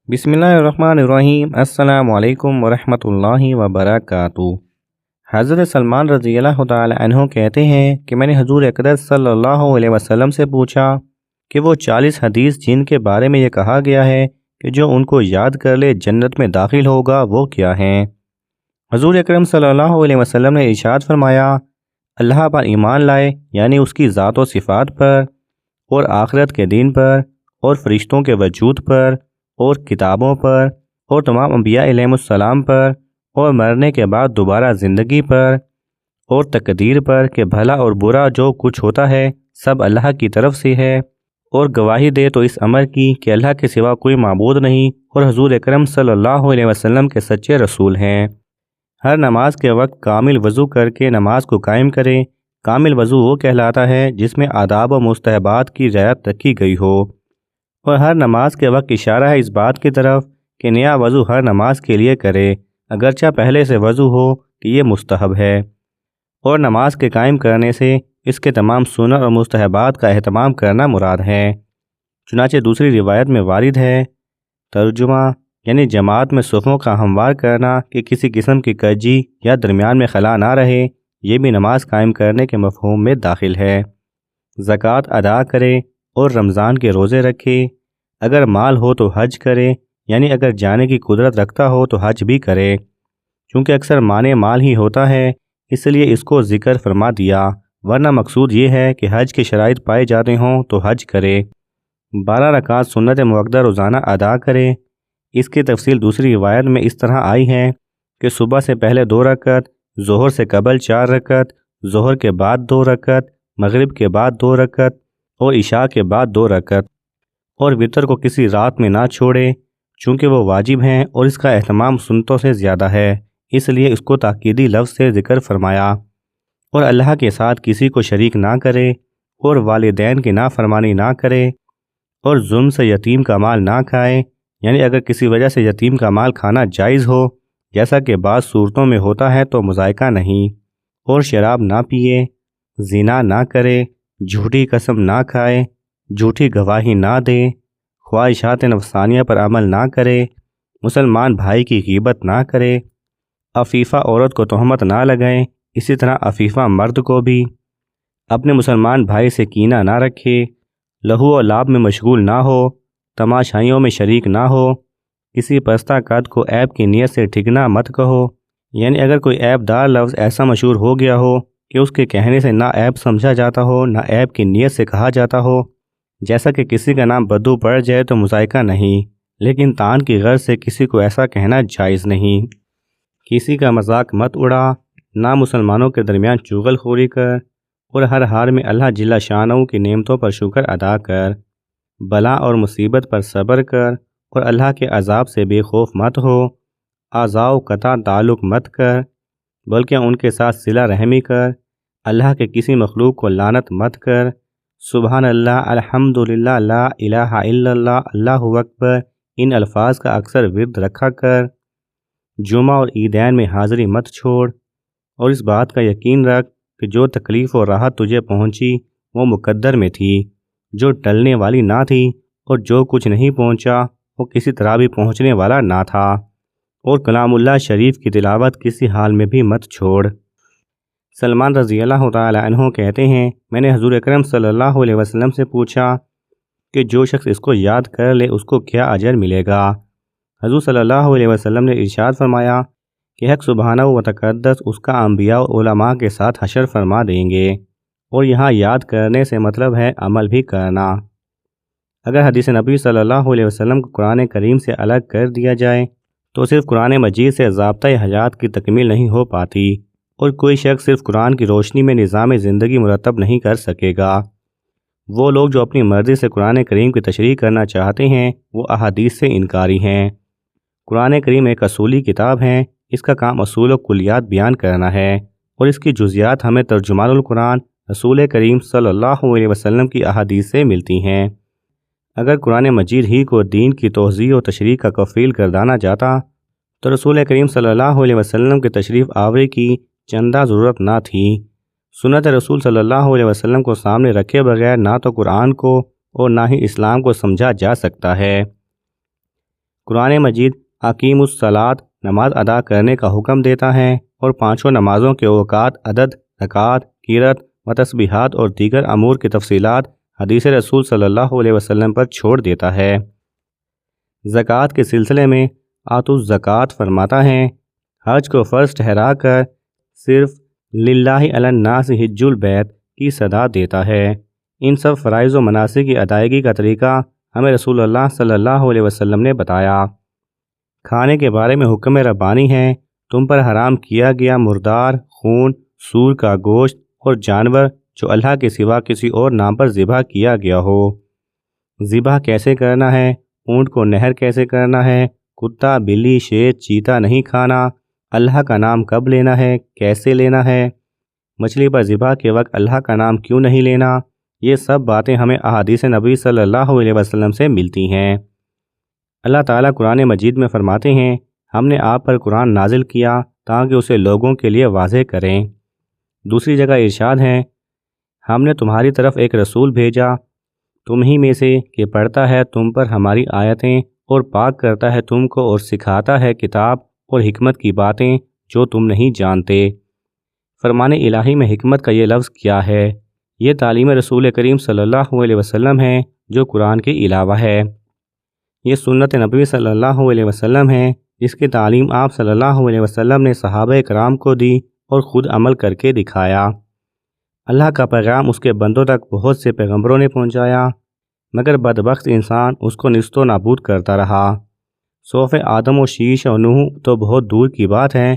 بسم اللہ الرحمن الرحیم۔ السلام علیکم ورحمۃ اللہ وبرکاتہ۔ حضرت سلمان رضی اللہ تعالی عنہ کہتے ہیں کہ میں نے حضور اقدس صلی اللہ علیہ وسلم سے پوچھا کہ وہ 40 حدیث جن کے بارے میں یہ کہا گیا ہے کہ جو ان کو یاد کر لے جنت میں داخل ہوگا وہ کیا ہیں؟ حضور اکرم صلی اللہ علیہ وسلم نے ارشاد فرمایا، اللہ پر ایمان لائے، یعنی اس کی ذات و صفات پر، اور آخرت کے دن پر، اور فرشتوں کے وجود پر، اور کتابوں پر، اور تمام انبیاء علیہم السلام پر، اور مرنے کے بعد دوبارہ زندگی پر، اور تقدیر پر کہ بھلا اور برا جو کچھ ہوتا ہے سب اللہ کی طرف سے ہے، اور گواہی دے تو اس امر کی کہ اللہ کے سوا کوئی معبود نہیں اور حضور اکرم صلی اللہ علیہ وسلم کے سچے رسول ہیں۔ ہر نماز کے وقت کامل وضو کر کے نماز کو قائم کرے۔ کامل وضو وہ کہلاتا ہے جس میں آداب و مستحبات کی رعایت رکھی گئی ہو، اور ہر نماز کے وقت اشارہ ہے اس بات کی طرف کہ نیا وضو ہر نماز کے لیے کرے، اگرچہ پہلے سے وضو ہو کہ یہ مستحب ہے، اور نماز کے قائم کرنے سے اس کے تمام سنن اور مستحبات کا اہتمام کرنا مراد ہے۔ چنانچہ دوسری روایت میں وارد ہے، ترجمہ یعنی جماعت میں صفوں کا ہموار کرنا کہ کسی قسم کی کجی یا درمیان میں خلا نہ رہے، یہ بھی نماز قائم کرنے کے مفہوم میں داخل ہے۔ زکوٰۃ ادا کرے اور رمضان کے روزے رکھے۔ اگر مال ہو تو حج کرے، یعنی اگر جانے کی قدرت رکھتا ہو تو حج بھی کرے، چونکہ اکثر معنی مال ہی ہوتا ہے اس لیے اس کو ذکر فرما دیا، ورنہ مقصود یہ ہے کہ حج کے شرائط پائے جاتے ہوں تو حج کرے۔ 12 رکعات سنت مؤکدہ روزانہ ادا کرے۔ اس کی تفصیل دوسری روایت میں اس طرح آئی ہے کہ صبح سے پہلے 2 رکعت، ظہر سے قبل 4 رکعت، ظہر کے بعد 2 رکعت، مغرب کے بعد 2 رکعت، اور عشاء کے بعد 2 رکعت، اور وتر کو کسی رات میں نہ چھوڑے، چونکہ وہ واجب ہیں اور اس کا اہتمام سنتوں سے زیادہ ہے، اس لیے اس کو تاکیدی لفظ سے ذکر فرمایا۔ اور اللہ کے ساتھ کسی کو شریک نہ کرے، اور والدین کی نافرمانی نہ کرے، اور ظلم سے یتیم کا مال نہ کھائے، یعنی اگر کسی وجہ سے یتیم کا مال کھانا جائز ہو، جیسا کہ بعض صورتوں میں ہوتا ہے تو مذائقہ نہیں، اور شراب نہ پیے، زنا نہ کرے، جھوٹی قسم نہ کھائے، جھوٹی گواہی نہ دے، خواہشات نفسانیہ پر عمل نہ کرے، مسلمان بھائی کی غیبت نہ کرے، عفیفہ عورت کو تہمت نہ لگائیں، اسی طرح عفیفہ مرد کو بھی، اپنے مسلمان بھائی سے کینہ نہ رکھے، لہو و لعب میں مشغول نہ ہو، تماشائیوں میں شریک نہ ہو، کسی پستہ قد کو عیب کی نیت سے ٹھگنا مت کہو، یعنی اگر کوئی عیب دار لفظ ایسا مشہور ہو گیا ہو کہ اس کے کہنے سے نہ عیب سمجھا جاتا ہو نہ عیب کی نیت سے کہا جاتا ہو، جیسا کہ کسی کا نام بدو پڑ جائے تو مذائقہ نہیں، لیکن طعن کی غرض سے کسی کو ایسا کہنا جائز نہیں۔ کسی کا مذاق مت اڑا، نہ مسلمانوں کے درمیان چغل خوری کر، اور ہر حال میں اللہ جل شانہ کی نعمتوں پر شکر ادا کر، بلا اور مصیبت پر صبر کر، اور اللہ کے عذاب سے بے خوف مت ہو، اعضاء و قطع تعلق مت کر بلکہ ان کے ساتھ صلہ رحمی کر، اللہ کے کسی مخلوق کو لعنت مت کر، سبحان اللہ، الحمدللہ، لا الہ الا اللہ، اللہ اکبر، ان الفاظ کا اکثر ورد رکھا کر، جمعہ اور عیدین میں حاضری مت چھوڑ، اور اس بات کا یقین رکھ کہ جو تکلیف و راحت تجھے پہنچی وہ مقدر میں تھی، جو ٹلنے والی نہ تھی، اور جو کچھ نہیں پہنچا وہ کسی طرح بھی پہنچنے والا نہ تھا، اور کلام اللہ شریف کی تلاوت کسی حال میں بھی مت چھوڑ۔ سلمان رضی اللہ تعالی عنہ کہتے ہیں، میں نے حضور اکرم صلی اللہ علیہ وسلم سے پوچھا کہ جو شخص اس کو یاد کر لے اس کو کیا اجر ملے گا؟ حضور صلی اللہ علیہ وسلم نے ارشاد فرمایا کہ حق سبحانہ و تقدس اس کا انبیاء و علماء کے ساتھ حشر فرما دیں گے، اور یہاں یاد کرنے سے مطلب ہے عمل بھی کرنا۔ اگر حدیث نبی صلی اللہ علیہ وسلم کو قرآن کریم سے الگ کر دیا جائے تو صرف قرآن مجید سے ضابطۂ حیات کی تکمیل نہیں ہو پاتی، اور کوئی شخص صرف قرآن کی روشنی میں نظام زندگی مرتب نہیں کر سکے گا۔ وہ لوگ جو اپنی مرضی سے قرآن کریم کی تشریح کرنا چاہتے ہیں وہ احادیث سے انکاری ہیں۔ قرآن کریم ایک اصولی کتاب ہے، اس کا کام اصول و کلیات بیان کرنا ہے، اور اس کی جزیات ہمیں ترجمان القرآن رسول کریم صلی اللہ علیہ وسلم کی احادیث سے ملتی ہیں۔ اگر قرآن مجید ہی کو دین کی توضیح و تشریح کا کفیل گردانا جاتا تو رسول کریم صلی اللہ علیہ وسلم کی تشریف آوری کی چندہ ضرورت نہ تھی۔ سنت رسول صلی اللہ علیہ وسلم کو سامنے رکھے بغیر نہ تو قرآن کو اور نہ ہی اسلام کو سمجھا جا سکتا ہے۔ قرآن مجید اقیم الصلاۃ نماز ادا کرنے کا حکم دیتا ہے اور پانچوں نمازوں کے اوقات، عدد، رکعات، قیرت و تسبیحات اور دیگر امور کی تفصیلات حدیث رسول صلی اللہ علیہ وسلم پر چھوڑ دیتا ہے۔ زکوٰۃ کے سلسلے میں آتوا الزکوٰۃ فرماتا ہے، حج کو فرض ٹھہرا کر صرف للہ علی الناس حج البیت کی صدا دیتا ہے۔ ان سب فرائض و مناسک کی ادائیگی کا طریقہ ہمیں رسول اللہ صلی اللہ علیہ وسلم نے بتایا۔ کھانے کے بارے میں حکم ربانی ہے، تم پر حرام کیا گیا مردار، خون، سور کا گوشت اور جانور جو اللہ کے سوا کسی اور نام پر ذبح کیا گیا ہو۔ ذبح کیسے کرنا ہے، اونٹ کو نہر کیسے کرنا ہے، کتا، بلی، شیر، چیتا نہیں کھانا، اللہ کا نام کب لینا ہے، کیسے لینا ہے، مچھلی پر ذبح کے وقت اللہ کا نام کیوں نہیں لینا، یہ سب باتیں ہمیں احادیث نبی صلی اللہ علیہ وسلم سے ملتی ہیں۔ اللہ تعالیٰ قرآن مجید میں فرماتے ہیں، ہم نے آپ پر قرآن نازل کیا تاکہ اسے لوگوں کے لیے واضح کریں۔ دوسری جگہ ارشاد ہے، ہم نے تمہاری طرف ایک رسول بھیجا تم ہی میں سے کہ پڑھتا ہے تم پر ہماری آیتیں اور پاک کرتا ہے تم کو اور سکھاتا ہے کتاب اور حکمت کی باتیں جو تم نہیں جانتے۔ فرمان الہی میں حکمت کا یہ لفظ کیا ہے؟ یہ تعلیم رسول کریم صلی اللہ علیہ وسلم ہے جو قرآن کے علاوہ ہے۔ یہ سنت نبوی صلی اللہ علیہ وسلم ہے جس کی تعلیم آپ صلی اللہ علیہ وسلم نے صحابہ کرام کو دی اور خود عمل کر کے دکھایا۔ اللہ کا پیغام اس کے بندوں تک بہت سے پیغمبروں نے پہنچایا، مگر بدبخت انسان اس کو نیست و نابود کرتا رہا۔ صحف آدم و شیش و نوح تو بہت دور کی بات ہے،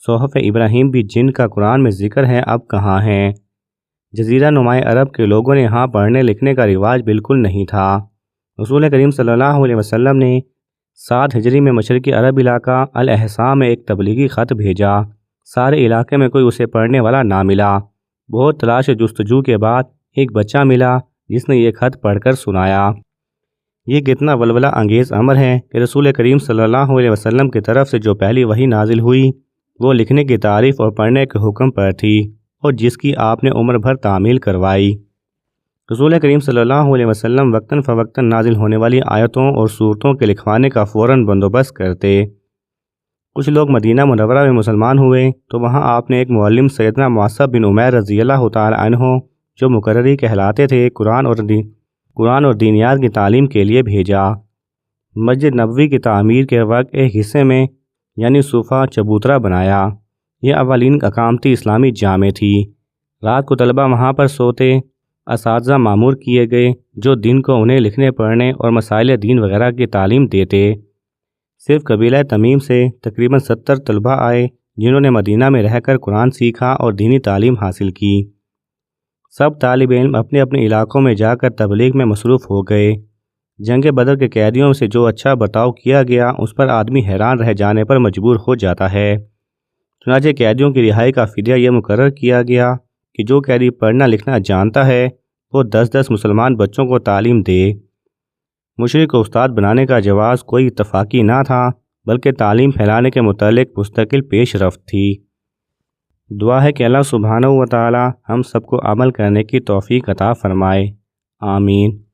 صحف ابراہیم بھی جن کا قرآن میں ذکر ہے اب کہاں ہیں۔ جزیرہ نماء عرب کے لوگوں نے یہاں پڑھنے لکھنے کا رواج بالکل نہیں تھا۔ رسول کریم صلی اللہ علیہ وسلم نے 7 ہجری میں مشرقی عرب علاقہ الاحساء میں ایک تبلیغی خط بھیجا۔ سارے علاقے میں کوئی اسے پڑھنے والا نہ ملا۔ بہت تلاش جستجو کے بعد ایک بچہ ملا جس نے یہ خط پڑھ کر سنایا۔ یہ کتنا ولولہ انگیز امر ہے کہ رسول کریم صلی اللہ علیہ وسلم کی طرف سے جو پہلی وحی نازل ہوئی وہ لکھنے کی تعریف اور پڑھنے کے حکم پر تھی اور جس کی آپ نے عمر بھر تعمیل کروائی۔ رسول کریم صلی اللہ علیہ وسلم وقتاً فوقتاً نازل ہونے والی آیتوں اور صورتوں کے لکھوانے کا فوراً بندوبست کرتے۔ کچھ لوگ مدینہ منورہ میں مسلمان ہوئے تو وہاں آپ نے ایک معلم سیدنا معصب بن عمیر رضی اللہ تعالی عنہ جو مقرری کہلاتے تھے قرآن اور دینیات کی تعلیم کے لیے بھیجا۔ مسجد نبوی کی تعمیر کے وقت ایک حصے میں یعنی صوفہ چبوترا بنایا۔ یہ اولین اقامتی اسلامی جامع تھی۔ رات کو طلبہ وہاں پر سوتے۔ اساتذہ مامور کیے گئے جو دن کو انہیں لکھنے پڑھنے اور مسائل دین وغیرہ کی تعلیم دیتے۔ صرف قبیلہ تمیم سے تقریباً 70 طلبہ آئے جنہوں نے مدینہ میں رہ کر قرآن سیکھا اور دینی تعلیم حاصل کی۔ سب طالب علم اپنے اپنے علاقوں میں جا کر تبلیغ میں مصروف ہو گئے۔ جنگ بدر کے قیدیوں سے جو اچھا برتاؤ کیا گیا اس پر آدمی حیران رہ جانے پر مجبور ہو جاتا ہے۔ چنانچہ قیدیوں کی رہائی کا فدیہ یہ مقرر کیا گیا کہ جو قیدی پڑھنا لکھنا جانتا ہے وہ 10 مسلمان بچوں کو تعلیم دے۔ مشرک کو استاد بنانے کا جواز کوئی اتفاقی نہ تھا بلکہ تعلیم پھیلانے کے متعلق مستقل پیش رفت تھی۔ دعا ہے کہ اللہ سبحانہ و تعالی ہم سب کو عمل کرنے کی توفیق عطا فرمائے، آمین۔